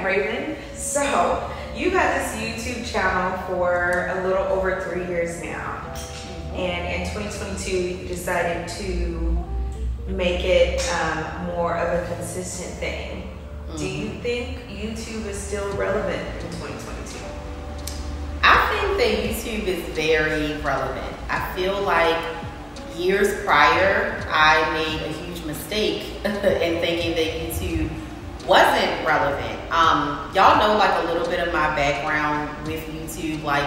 Raven. So you've had this YouTube channel for a little over 3 years now. And in 2022, you decided to make it more of a consistent thing. Do you think YouTube is still relevant in 2022? I think that YouTube is very relevant. I feel like years prior, I made a huge mistake in thinking that YouTube wasn't relevant. Y'all know like a little bit of my background with YouTube. Like,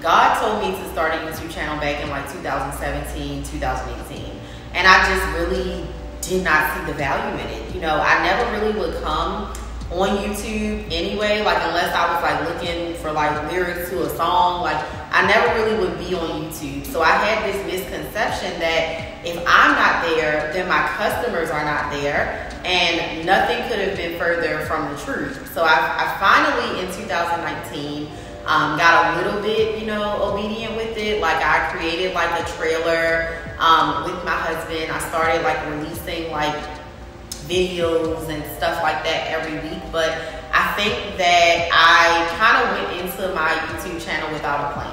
God told me to start a YouTube channel back in like 2017, 2018. And I just really did not see the value in it. You know, I never really would come on YouTube anyway, like unless I was like looking for like lyrics to a song. Like, I never really would be on YouTube. So I had this misconception that if I'm not there, then my customers are not there, and nothing could have been further from the truth. So I finally in 2019 got a little bit, you know, obedient with it. Like, I created like a trailer with my husband. I started like releasing like videos and stuff like that every week. But I think that I kind of went into my YouTube channel without a plan.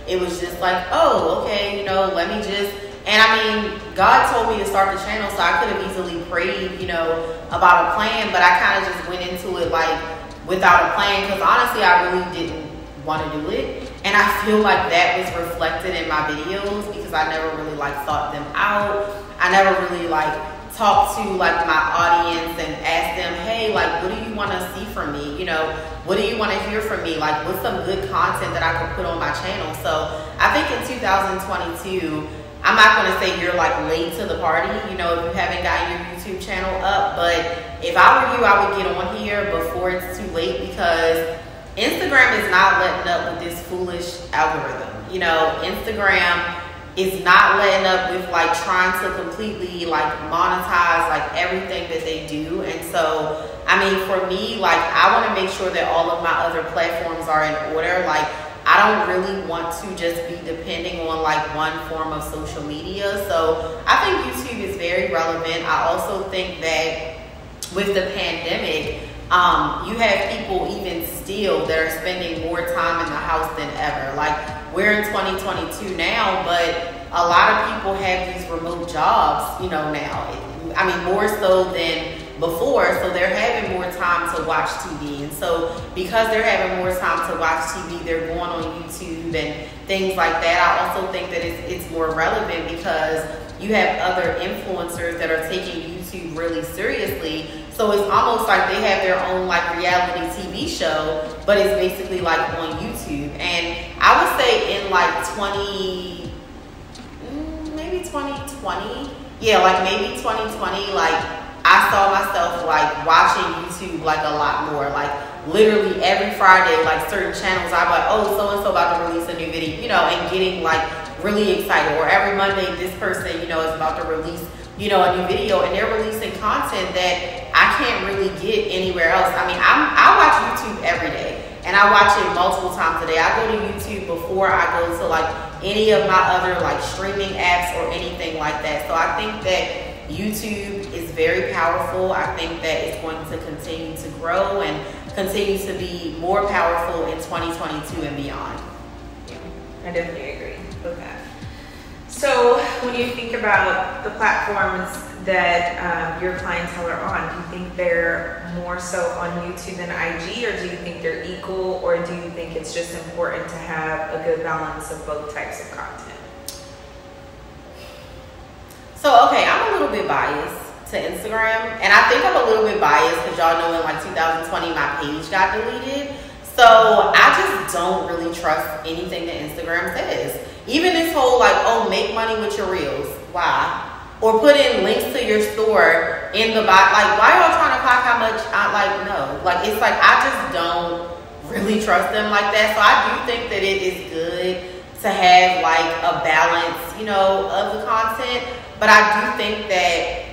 It was just like, oh, okay, you know, let me just, and I mean, God told me to start the channel, so I could have easily prayed, you know, about a plan, but I kind of just went into it like without a plan, because honestly, I really didn't want to do it. And I feel like that was reflected in my videos because I never really like thought them out. I never really like talked to like my audience and asked them, hey, like, what do you want to see from me? You know, what do you want to hear from me? Like, what's some good content that I could put on my channel? So I think in 2022, I'm not going to say you're like late to the party, you know, if you haven't gotten your YouTube channel up. But if I were you, I would get on here before it's too late, because Instagram is not letting up with this foolish algorithm. You know, Instagram is not letting up with like trying to completely like monetize like everything that they do. And so, I mean, for me, like, I want to make sure that all of my other platforms are in order. Like, I don't really want to just be depending on like one form of social media. So I think YouTube is very relevant. I also think that with the pandemic, you have people even still that are spending more time in the house than ever. Like, we're in 2022 now, but a lot of people have these remote jobs, you know, now. I mean, more so than before, so they're having more time to watch TV. And so because they're having more time to watch TV, they're going on YouTube and things like that. I also think that it's more relevant because you have other influencers that are taking YouTube really seriously. So it's almost like they have their own like reality TV show, but it's basically like on YouTube. And I would say in like 2020, yeah, like maybe 2020, like I saw myself like watching YouTube like a lot more. Like, literally every Friday, like certain channels, I'm like, oh, so-and-so about to release a new video, you know, and getting like really excited. Or every Monday, this person, you know, is about to release, you know, a new video, and they're releasing content that I can't really get anywhere else. I mean, I watch YouTube every day, and I watch it multiple times a day. I go to YouTube before I go to like any of my other like streaming apps or anything like that. So I think that YouTube is very powerful. I think that it's going to continue to grow and continue to be more powerful in 2022 and beyond. Yeah, I definitely agree with that. So when you think about the platforms that your clientele are on, do you think they're more so on YouTube than IG, or do you think they're equal, or do you think it's just important to have a good balance of both types of content? So, okay, I'm a little bit biased to Instagram, and I think I'm a little bit biased because y'all know in like 2020 my page got deleted. So I just don't really trust anything that Instagram says. Even this whole like, oh, make money with your reels. Why? Or put in links to your store in the bio. Like, why y'all trying to clock how much? No. Like, it's like, I just don't really trust them like that. So I do think that it is good to have like a balance, you know, of the content. But I do think that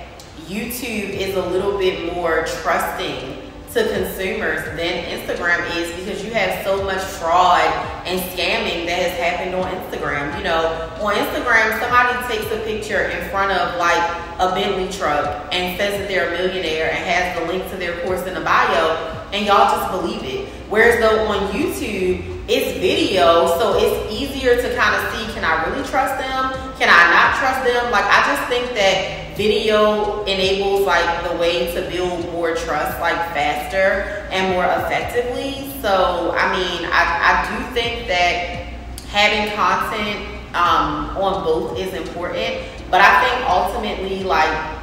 YouTube is a little bit more trusting to consumers than Instagram is, because you have so much fraud and scamming that has happened on Instagram. You know, on Instagram, somebody takes a picture in front of like a Bentley truck and says that they're a millionaire and has the link to their course in the bio, and and y'all just believe it. Whereas though on YouTube, it's video, so it's easier to kind of see, can I really trust them? Can I not trust them? Like, I just think that video enables like the way to build more trust like faster and more effectively. So, I mean, I do think that having content on both is important, but I think ultimately like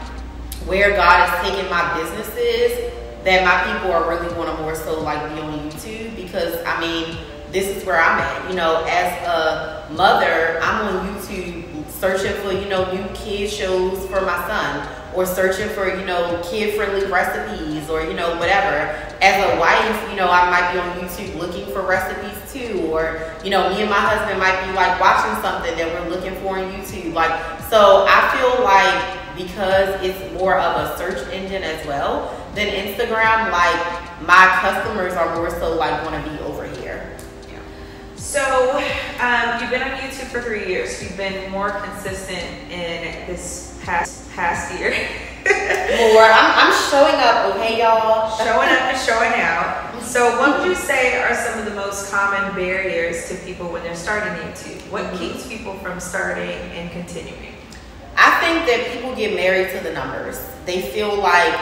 where God has taken my businesses, that my people are really going to more so like be on YouTube, because I mean, this is where I'm at. You know, as a mother, I'm on YouTube searching for, you know, new kid shows for my son, or searching for, you know, kid-friendly recipes, or, you know, whatever. As a wife, you know, I might be on YouTube looking for recipes too, or, you know, me and my husband might be like watching something that we're looking for on YouTube. Like, so I feel like because it's more of a search engine as well than Instagram, like my customers are more so like want to be over here. So you've been on YouTube for 3 years. You've been more consistent in this past year. More. I'm showing up, okay, y'all? Showing up and showing out. So what would you say are some of the most common barriers to people when they're starting YouTube? What keeps people from starting and continuing? I think that people get married to the numbers. They feel like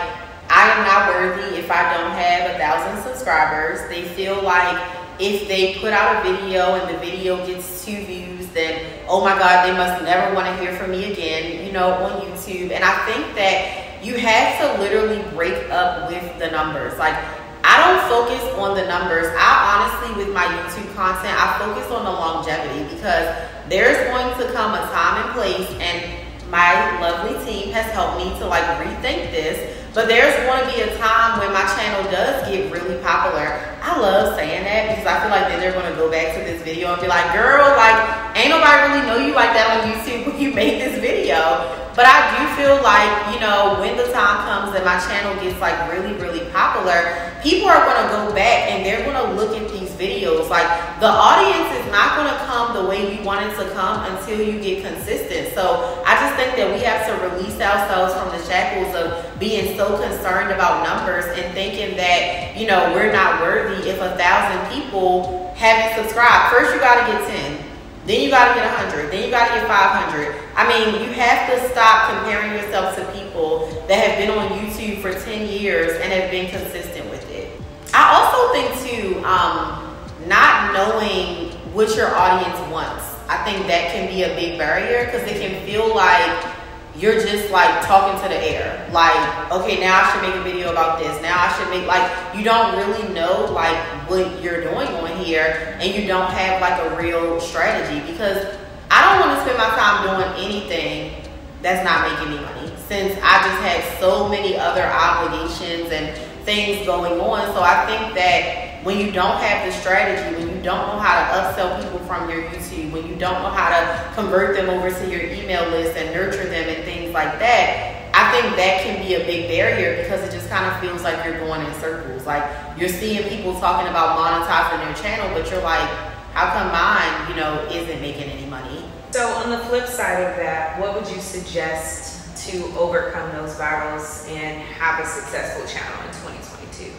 I am not worthy if I don't have 1,000 subscribers. They feel like if they put out a video and the video gets 2 views, then, oh my God, they must never want to hear from me again, you know, on YouTube. And I think that you have to literally break up with the numbers. Like, I don't focus on the numbers. I honestly, with my YouTube content, I focus on the longevity, because there's going to come a time and place, and my lovely team has helped me to like rethink this. But there's going to be a time when my channel does get really popular. I love saying that, because I feel like then they're going to go back to this video and be like, girl, like, ain't nobody really know you like that on YouTube when you made this video. But I do feel like, you know, when the time comes that my channel gets like really, really popular, people are going to go back and they're going to look at these videos. Like, the audience is not going to come the way you want it to come until you get consistent. So I just think that we have to release ourselves from the shackles of being so concerned about numbers and thinking that, you know, we're not worthy if 1,000 people haven't subscribed. First, you got to get 10. Then you got to get 100. Then you got to get 500. I mean, you have to stop comparing yourself to people that have been on YouTube for 10 years and have been consistent with it. I also think too, not knowing what your audience wants. I think that can be a big barrier, because it can feel like you're just like talking to the air. Like, okay, now I should make a video about this. Now I should make, like, you don't really know like what you're doing on here, and you don't have like a real strategy, because I don't want to spend my time doing anything that's not making me money, since I just have so many other obligations and things going on. So I think that when you don't have the strategy, when you don't know how to upsell people from your YouTube, when you don't know how to convert them over to your email list and nurture them and things like that, I think that can be a big barrier, because it just kind of feels like you're going in circles. Like, you're seeing people talking about monetizing their channel, but you're like, how come mine, you know, isn't making any money? So on the flip side of that, what would you suggest to overcome those battles and have a successful channel in 2022?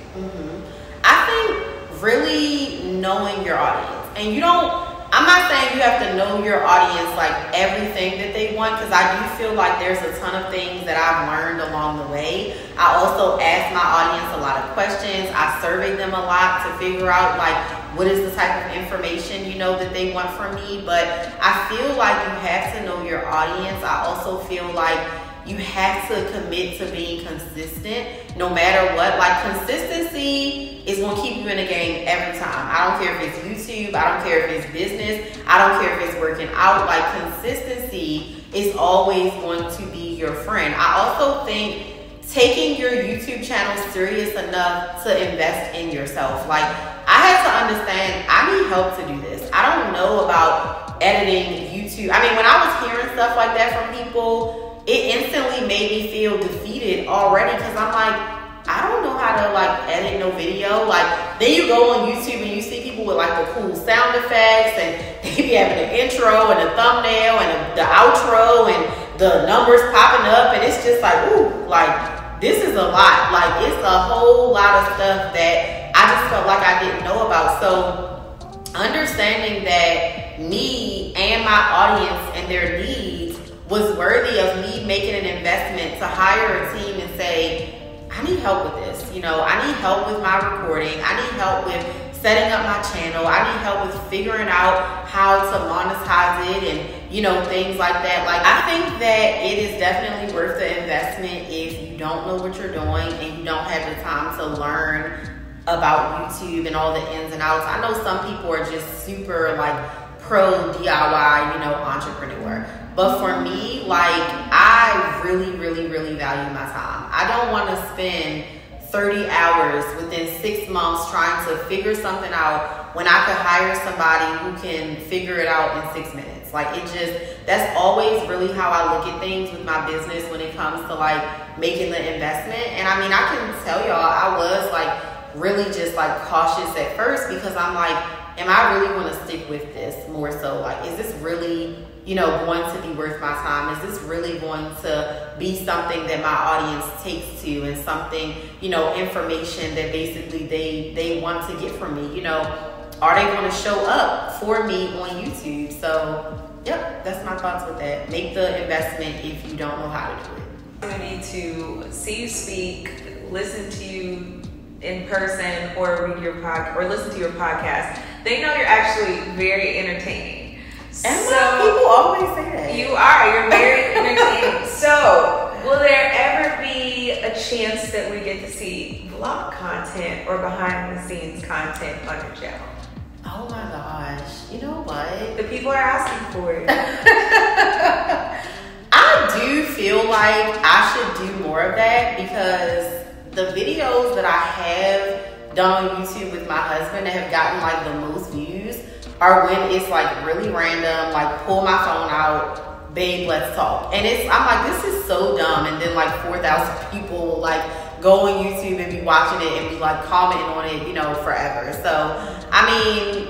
I think really knowing your audience. And you don't, I'm not saying you have to know your audience like everything that they want, because I do feel like there's a ton of things that I've learned along the way. I also ask my audience a lot of questions. I survey them a lot to figure out like what is the type of information, you know, that they want from me. But I feel like you have to know your audience. I also feel like you have to commit to being consistent no matter what. Like, consistency is going to keep you in the game every time. I don't care if it's YouTube, I don't care if it's business, I don't care if it's working out. Like, consistency is always going to be your friend. I also think taking your YouTube channel serious enough to invest in yourself. Like, I had to understand I need help to do this. I don't know about editing YouTube. I mean, when I was hearing stuff like that from people, it instantly made me feel defeated already, because I'm like, I don't know how to like edit no video. Like, then you go on YouTube and you see people with like the cool sound effects, and they be having an intro and a thumbnail and the outro and the numbers popping up, and it's just like, ooh, like, this is a lot. Like, it's a whole lot of stuff that I just felt like I didn't know about. So understanding that me and my audience and their needs was worthy of me making an investment to hire a team and say, I need help with this. You know, I need help with my recording. I need help with setting up my channel. I need help with figuring out how to monetize it and, you know, things like that. Like, I think that it is definitely worth the investment if you don't know what you're doing and you don't have the time to learn about YouTube and all the ins and outs. I know some people are just super like pro DIY, you know, entrepreneur. But for me, like, I really, really, really value my time. I don't want to spend 30 hours within 6 months trying to figure something out when I could hire somebody who can figure it out in 6 minutes. Like, it just, that's always really how I look at things with my business when it comes to like making the investment. And I mean, I can tell y'all, I was like really just like cautious at first because I'm like, am I really going to stick with this more so? Like, is this really, you know, going to be worth my time? Is this really going to be something that my audience takes to and something, you know, information that basically they want to get from me? You know, are they going to show up for me on YouTube? So, yep, that's my thoughts with that. Make the investment if you don't know how to do it. I need to see you speak, listen to you in person, or read your or listen to your podcast. They know you're actually very entertaining. And people always say that. You are. You're very entertaining. So, will there ever be a chance that we get to see vlog content or behind the scenes content on your channel? Oh my gosh. You know what? The people are asking for it. I do feel like I should do more of that because the videos that I have done on YouTube with my husband that have gotten like the most views are when it's like really random, like pull my phone out, babe, let's talk. And I'm like, this is so dumb. And then like 4,000 people will like go on YouTube and be watching it and be like commenting on it, you know, forever. So, I mean,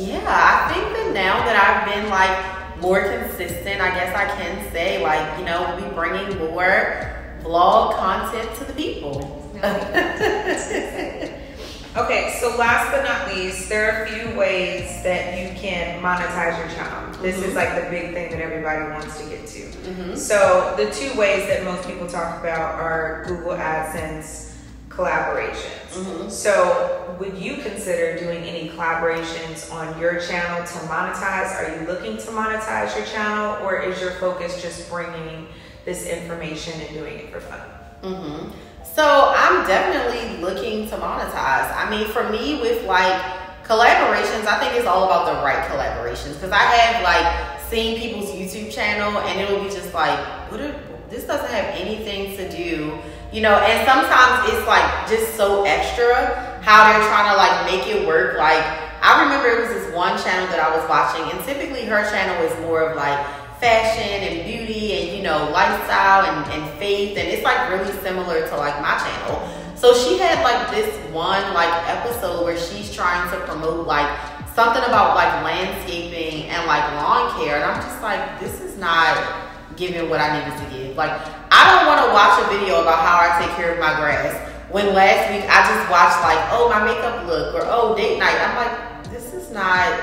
yeah, I think that now that I've been like more consistent, I guess I can say like, you know, we'll be bringing more vlog content to the people. Okay, so last but not least, there are a few ways that you can monetize your channel. This is like the big thing that everybody wants to get to. So the 2 ways that most people talk about are Google AdSense collaborations. So would you consider doing any collaborations on your channel to monetize? Are you looking to monetize your channel, or is your focus just bringing this information and doing it for fun? So I'm definitely looking to monetize. I mean, for me with like collaborations, I think it's all about the right collaborations. Because I have like seen people's YouTube channel and it'll be just like, this doesn't have anything to do, you know, and sometimes it's like just so extra how they're trying to like make it work. Like, I remember it was this one channel that I was watching, and typically her channel is more of like fashion and beauty and, you know, lifestyle and faith, and it's like really similar to like my channel. So she had like this one like episode where she's trying to promote like something about like landscaping and like lawn care, and I'm just like, this is not giving what I needed to give. Like, I don't want to watch a video about how I take care of my grass when last week I just watched like, oh, my makeup look, or oh, date night. I'm like, this is not,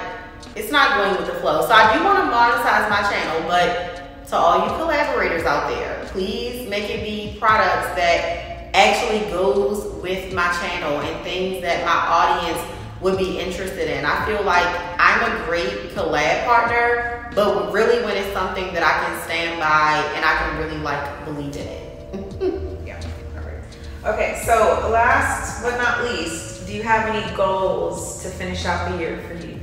it's not going with the flow. So I do want to monetize my channel, but to all you collaborators out there, please make it be products that actually goes with my channel and things that my audience would be interested in. I feel like I'm a great collab partner, but really when it's something that I can stand by and I can really like believe in it. Yeah, all right. Okay, so last but not least, do you have any goals to finish out the year for YouTube?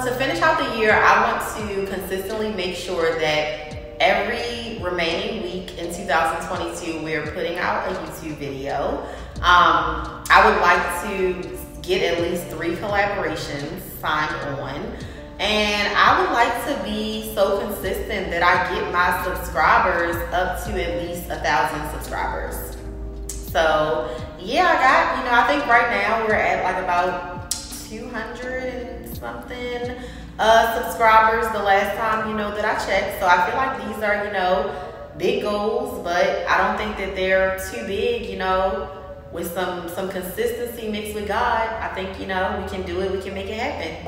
To finish out the year, I want to consistently make sure that every remaining week in 2022, we're putting out a YouTube video. I would like to get at least 3 collaborations signed on. And I would like to be so consistent that I get my subscribers up to at least 1,000 subscribers. So yeah, I think right now we're at like about 200 and something subscribers the last time, that I checked. So I feel like these are, big goals, but I don't think that they're too big, with some consistency mixed with God, I think, you know, we can do it, we can make it happen.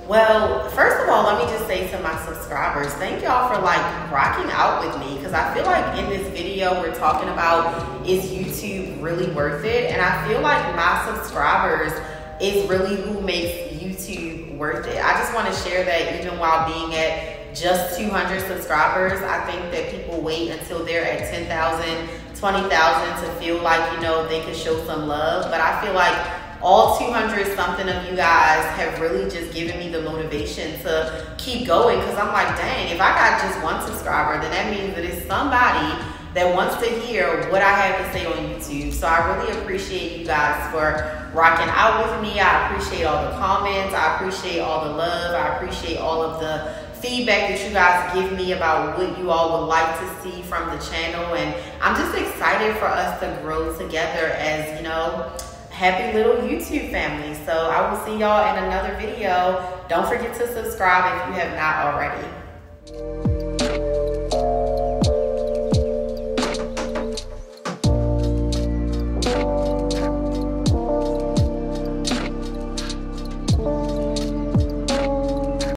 Well, first of all, let me just say to my subscribers, thank y'all for like rocking out with me, because I feel like in this video we're talking about, is YouTube really worth it? And I feel like my subscribers is really who makes YouTube worth it. I just want to share that even while being at just 200 subscribers, I think that people wait until they're at 10,000, 20,000 to feel like, you know, they could show some love. But I feel like all 200 something of you guys have really just given me the motivation to keep going, because I'm like, dang, if I got just one subscriber, then that means that it's somebody that wants to hear what I have to say on YouTube. So I really appreciate you guys for rocking out with me. I appreciate all the comments. I appreciate all the love. I appreciate all of the feedback that you guys give me about what you all would like to see from the channel. And I'm just excited for us to grow together as, you know, happy little YouTube family. So I will see y'all in another video. Don't forget to subscribe if you have not already.